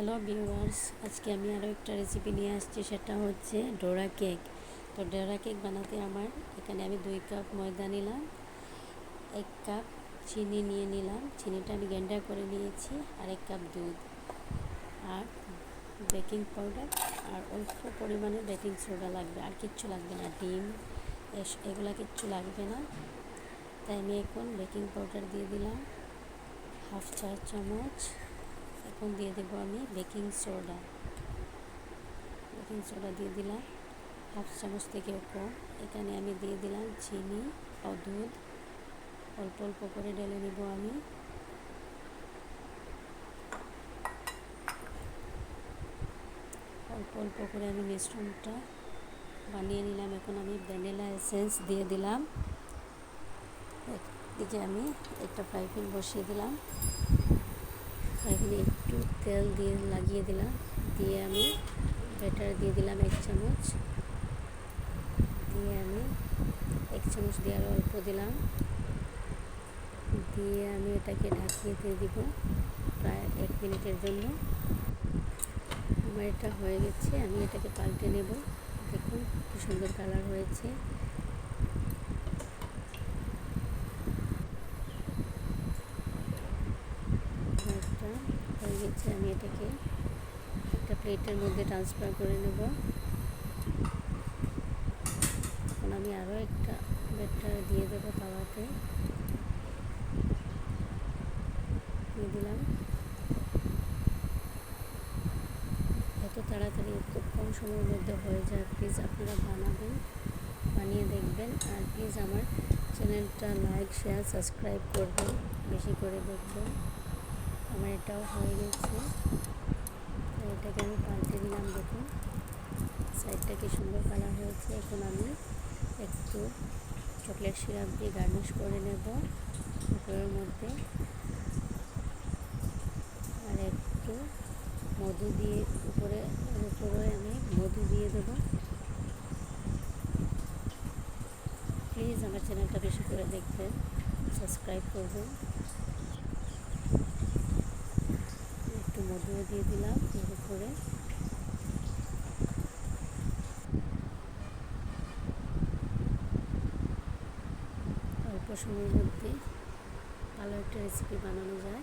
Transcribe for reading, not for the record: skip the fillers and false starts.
Hello viewers, আজকে আমি আরও একটা রেসিপি নিয়ে আসছি, সেটা হচ্ছে ডোরা কেক। তো ডোরা কেক বানাতে এখানে আমি 2 কাপ ময়দা নিলাম, 1 কাপ চিনি নিয়ে নিলাম, চিনিটা আমি গ্রাইন্ডার করে নিয়েছি, আর 1 কাপ দুধ, আর বেকিং পাউডার, আর অল্প পরিমাণে বেকিং সোডা লাগবে, আর কিচ্ছু লাগবে না, ডিম এগুলা কিচ্ছু লাগবে না। তাই আমি এখন বেকিং পাউডার দিয়ে দিলাম 1/2 চা চামচ। এখন দিয়ে দেবো আমি বেকিং সোডা দিয়ে দিলাম 1/2 চামচ থেকেও কম। এখানে আমি দিয়ে দিলাম চিনি ও দুধ, অল্প অল্প করে ঢেলে নেব। আমি অল্প অল্প করে মিশ্রণটা বানিয়ে নিলাম। এখন আমি ভ্যানিলা এসেন্স দিয়ে দিলাম। একদিকে আমি একটা ফ্রাই প্যান বসিয়ে দিলাম, ফ্রাই প্যানে একটু তেল লাগিয়ে দিলাম, দিয়ে আমি ব্যাটার দিয়ে দিলাম 1 চামচ, দিয়ে আমি 1 চামচ দিয়ে আরও অল্প দিলাম, দিয়ে আমি এটাকে ঢাকিয়ে দিয়ে দিব প্রায় 1 মিনিটের জন্য। আমার এটা হয়ে গেছে, আমি এটাকে পাল্টে নেব। দেখুন কি সুন্দর কালার হয়েছে। এটা হয়ে গেছে, আমি এটাকে একটা প্লেটের মধ্যে ট্রান্সফার করে নেব। এখন আমি আরও একটা ব্যাটার দিয়ে দেবো, তাওয়াতে দিয়ে দিলাম। এত তাড়াতাড়ি খুব কম সময়ের মধ্যে হয়ে যায়। প্লিজ আপনারা বানিয়ে দেখবেন, আর প্লিজ আমার চ্যানেলটা লাইক, শেয়ার, সাবস্ক্রাইব করবেন, বেশি করে দেখবেন। আমার এটাও হয়ে গেছে, তো এটাকে আমি পাল্টে দিলাম। দেখুন সাইডটা কি সুন্দর কালার হয়েছে। এখন আমি একটু চকলেট সিরাপ দিয়ে গার্নিশ করে নেব উপরের মধ্যে, আর একটু মধু দিয়ে উপরে আমি মধু দিয়ে দেবো। প্লিজ আমার চ্যানেলটা বেশি করে দেখবেন, সাবস্ক্রাইব করবেন। একটু মধুও দিয়ে দিলাম এর উপরে। অল্প সময়ের মধ্যে ভালো একটা রেসিপি বানানো যায়।